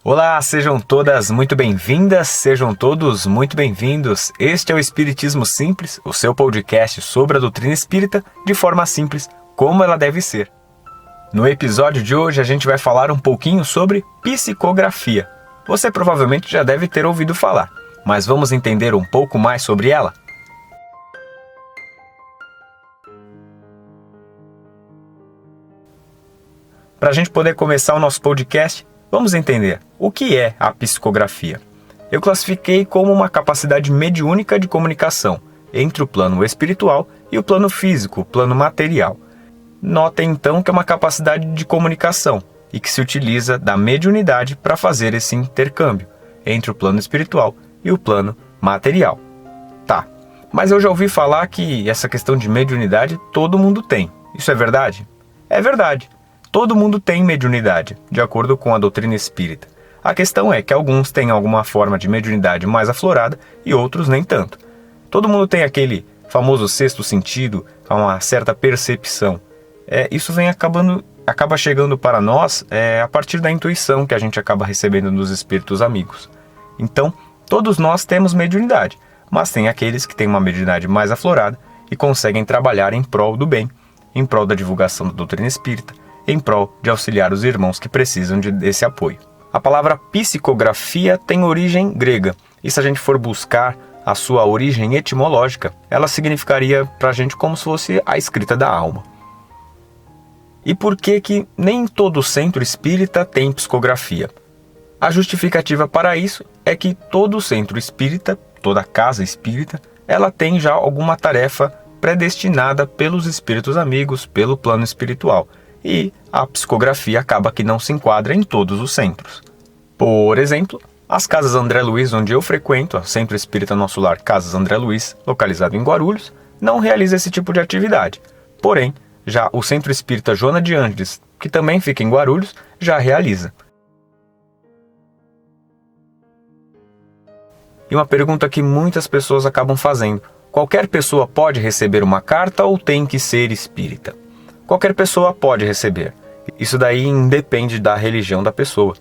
Olá, sejam todas muito bem-vindas, sejam todos muito bem-vindos. Este é o Espiritismo Simples, o seu podcast sobre a doutrina espírita de forma simples, como ela deve ser. No episódio de hoje a gente vai falar um pouquinho sobre psicografia. Você provavelmente já deve ter ouvido falar, mas vamos entender um pouco mais sobre ela? Para a gente poder começar o nosso podcast, vamos entender o que é a psicografia. Eu classifiquei como uma capacidade mediúnica de comunicação entre o plano espiritual e o plano físico, o plano material. Notem então que é uma capacidade de comunicação e que se utiliza da mediunidade para fazer esse intercâmbio entre o plano espiritual e o plano material. Tá, mas eu já ouvi falar que essa questão de mediunidade todo mundo tem. Isso é verdade? É verdade. Todo mundo tem mediunidade, de acordo com a doutrina espírita. A questão é que alguns têm alguma forma de mediunidade mais aflorada e outros nem tanto. Todo mundo tem aquele famoso sexto sentido, uma certa percepção. Isso acaba chegando para nós a partir da intuição que a gente acaba recebendo dos espíritos amigos. Então, todos nós temos mediunidade, mas tem aqueles que têm uma mediunidade mais aflorada e conseguem trabalhar em prol do bem, em prol da divulgação da doutrina espírita, em prol de auxiliar os irmãos que precisam desse apoio. A palavra psicografia tem origem grega, e se a gente for buscar a sua origem etimológica, ela significaria para a gente como se fosse a escrita da alma. E por que nem todo centro espírita tem psicografia? A justificativa para isso é que todo centro espírita, toda casa espírita, ela tem já alguma tarefa predestinada pelos espíritos amigos, pelo plano espiritual. E a psicografia acaba que não se enquadra em todos os centros. Por exemplo, as Casas André Luiz, onde eu frequento, o Centro Espírita Nosso Lar Casas André Luiz, localizado em Guarulhos, não realiza esse tipo de atividade. Porém, já o Centro Espírita Joana de Ângeles, que também fica em Guarulhos, já realiza. E uma pergunta que muitas pessoas acabam fazendo: qualquer pessoa pode receber uma carta ou tem que ser espírita? Qualquer pessoa pode receber. Isso daí independe da religião da pessoa.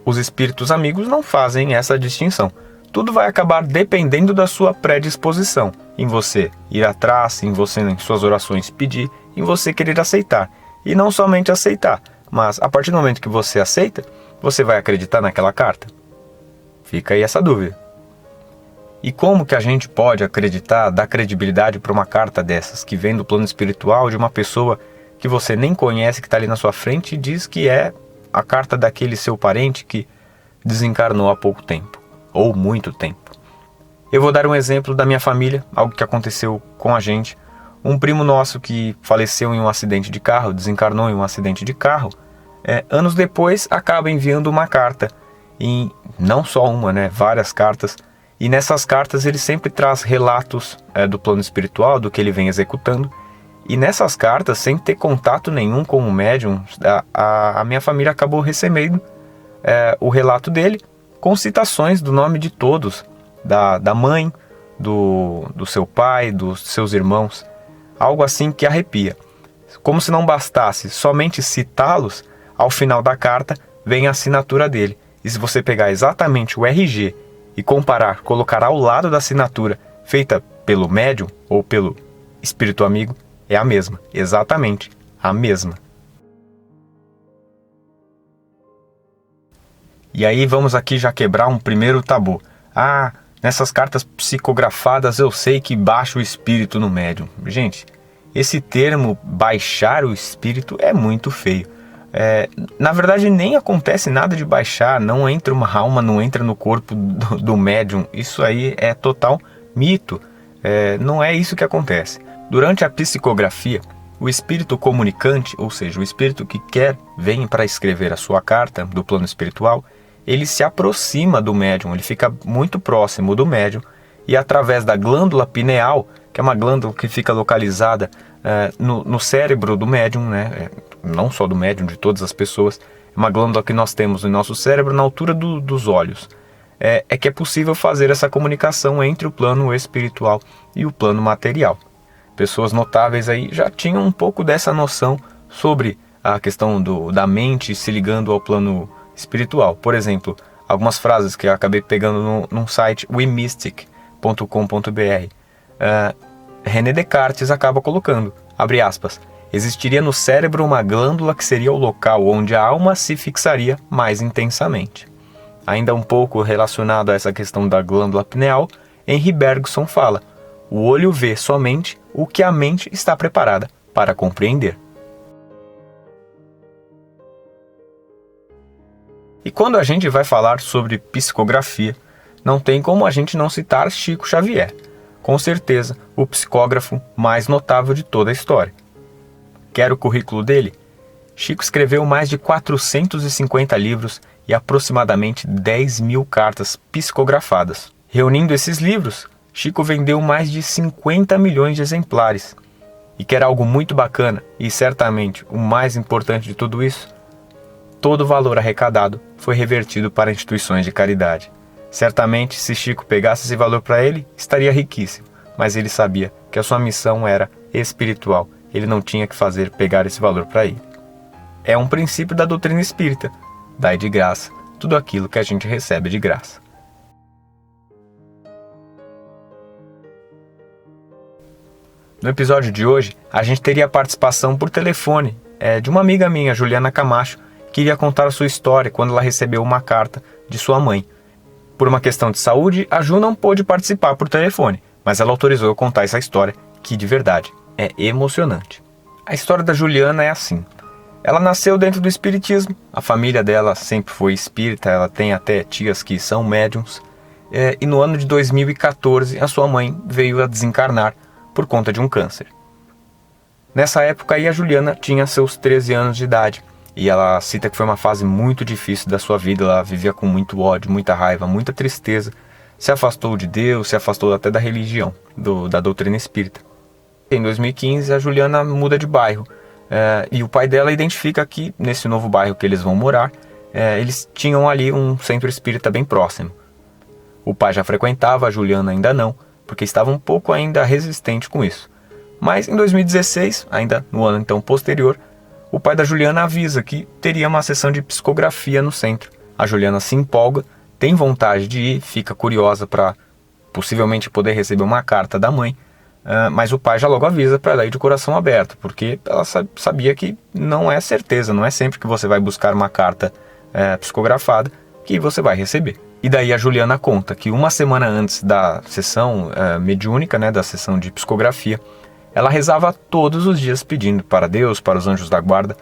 Os espíritos amigos não fazem essa distinção. Tudo vai acabar dependendo da sua predisposição, em você ir atrás, em você em suas orações pedir, em você querer aceitar. E não somente aceitar, mas a partir do momento que você aceita, você vai acreditar naquela carta? Fica aí essa dúvida. E como que a gente pode acreditar, dar credibilidade para uma carta dessas, que vem do plano espiritual de uma pessoa que você nem conhece, que está ali na sua frente e diz que é a carta daquele seu parente que desencarnou há pouco tempo, ou muito tempo? Eu vou dar um exemplo da minha família, algo que aconteceu com a gente. Um primo nosso que faleceu em um acidente de carro, desencarnou em um acidente de carro, anos depois acaba enviando uma carta, e não só uma, várias cartas, e nessas cartas ele sempre traz relatos do plano espiritual, do que ele vem executando. E nessas cartas, sem ter contato nenhum com o médium, a minha família acabou recebendo o relato dele com citações do nome de todos, da mãe, do seu pai, dos seus irmãos. Algo assim que arrepia. Como se não bastasse somente citá-los, ao final da carta vem a assinatura dele. E se você pegar exatamente o RG e comparar, colocar ao lado da assinatura feita pelo médium ou pelo espírito amigo, é a mesma, exatamente a mesma. E aí vamos aqui já quebrar um primeiro tabu. Nessas cartas psicografadas eu sei que baixa o espírito no médium. Gente, esse termo baixar o espírito é muito feio. Na verdade nem acontece nada de baixar, não entra uma alma, não entra no corpo do médium. Isso aí é total mito, não é isso que acontece. Durante a psicografia, o espírito comunicante, ou seja, o espírito que vem para escrever a sua carta do plano espiritual, ele se aproxima do médium, ele fica muito próximo do médium e através da glândula pineal, que é uma glândula que fica localizada no cérebro do médium, não só do médium, de todas as pessoas, é uma glândula que nós temos no nosso cérebro na altura dos olhos. Que é possível fazer essa comunicação entre o plano espiritual e o plano material. Pessoas notáveis aí já tinham um pouco dessa noção sobre a questão da mente se ligando ao plano espiritual. Por exemplo, algumas frases que eu acabei pegando num site wemystic.com.br. René Descartes acaba colocando, abre aspas, existiria no cérebro uma glândula que seria o local onde a alma se fixaria mais intensamente. Ainda um pouco relacionado a essa questão da glândula pineal, Henri Bergson fala, o olho vê somente o que a mente está preparada para compreender. E quando a gente vai falar sobre psicografia, não tem como a gente não citar Chico Xavier, com certeza o psicógrafo mais notável de toda a história. Quer o currículo dele? Chico escreveu mais de 450 livros e aproximadamente 10.000 cartas psicografadas. Reunindo esses livros, Chico vendeu mais de 50 milhões de exemplares. E quer algo muito bacana e certamente o mais importante de tudo isso? Todo o valor arrecadado foi revertido para instituições de caridade. Certamente, se Chico pegasse esse valor para ele, estaria riquíssimo, mas ele sabia que a sua missão era espiritual, ele não tinha que fazer pegar esse valor para ele. É um princípio da doutrina espírita, dai de graça tudo aquilo que a gente recebe de graça. No episódio de hoje, a gente teria a participação por telefone de uma amiga minha, Juliana Camacho, que iria contar a sua história quando ela recebeu uma carta de sua mãe. Por uma questão de saúde, a Ju não pôde participar por telefone, mas ela autorizou eu contar essa história, que de verdade é emocionante. A história da Juliana é assim. Ela nasceu dentro do espiritismo, a família dela sempre foi espírita, ela tem até tias que são médiums, e no ano de 2014 a sua mãe veio a desencarnar por conta de um câncer. Nessa época aí a Juliana tinha seus 13 anos de idade, e ela cita que foi uma fase muito difícil da sua vida, ela vivia com muito ódio, muita raiva, muita tristeza, se afastou de Deus, se afastou até da religião, da doutrina espírita. Em 2015 a Juliana muda de bairro, e o pai dela identifica que nesse novo bairro que eles vão morar, eles tinham ali um centro espírita bem próximo. O pai já frequentava, a Juliana ainda não, porque estava um pouco ainda resistente com isso. Mas em 2016, ainda no ano então posterior, o pai da Juliana avisa que teria uma sessão de psicografia no centro. A Juliana se empolga, tem vontade de ir, fica curiosa para possivelmente poder receber uma carta da mãe, mas o pai já logo avisa para ela ir de coração aberto, porque ela sabia que não é certeza, não é sempre que você vai buscar uma carta psicografada que você vai receber. E daí a Juliana conta que uma semana antes da sessão mediúnica, da sessão de psicografia, ela rezava todos os dias pedindo para Deus, para os anjos da guarda,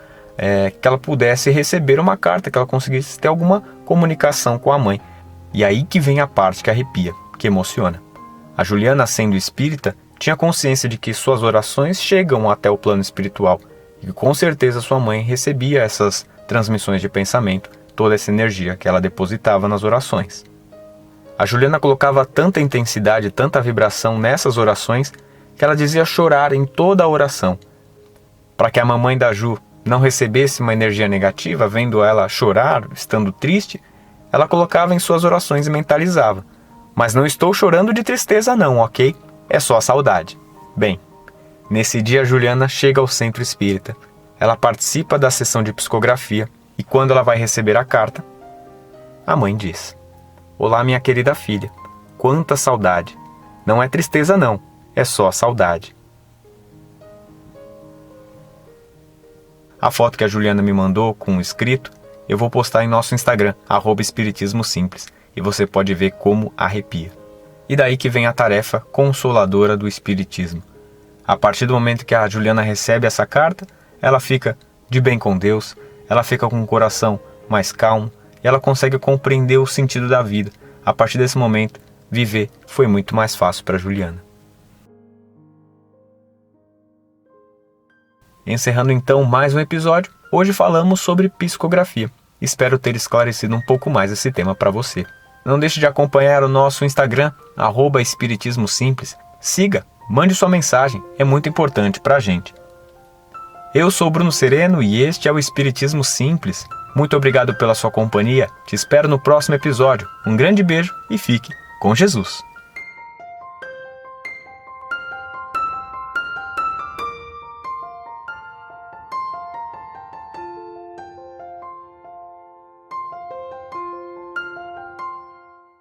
que ela pudesse receber uma carta, que ela conseguisse ter alguma comunicação com a mãe. E aí que vem a parte que arrepia, que emociona. A Juliana, sendo espírita, tinha consciência de que suas orações chegam até o plano espiritual e que com certeza sua mãe recebia essas transmissões de pensamento, toda essa energia que ela depositava nas orações. A Juliana colocava tanta intensidade, tanta vibração nessas orações, que ela dizia chorar em toda a oração. Para que a mamãe da Ju não recebesse uma energia negativa, vendo ela chorar, estando triste, ela colocava em suas orações e mentalizava: mas não estou chorando de tristeza não, ok? É só saudade. Bem, nesse dia a Juliana chega ao centro espírita, ela participa da sessão de psicografia e quando ela vai receber a carta, a mãe diz: olá minha querida filha, quanta saudade. Não é tristeza não, é só saudade. A foto que a Juliana me mandou com o escrito, eu vou postar em nosso Instagram, @espiritismosimples, e você pode ver como arrepia. E daí que vem a tarefa consoladora do espiritismo. A partir do momento que a Juliana recebe essa carta, ela fica de bem com Deus, ela fica com o coração mais calmo, e ela consegue compreender o sentido da vida. A partir desse momento, viver foi muito mais fácil para Juliana. Encerrando então mais um episódio, hoje falamos sobre psicografia. Espero ter esclarecido um pouco mais esse tema para você. Não deixe de acompanhar o nosso Instagram, @espiritismosimples. Siga, mande sua mensagem, é muito importante para a gente. Eu sou Bruno Sereno e este é o Espiritismo Simples. Muito obrigado pela sua companhia, te espero no próximo episódio. Um grande beijo e fique com Jesus.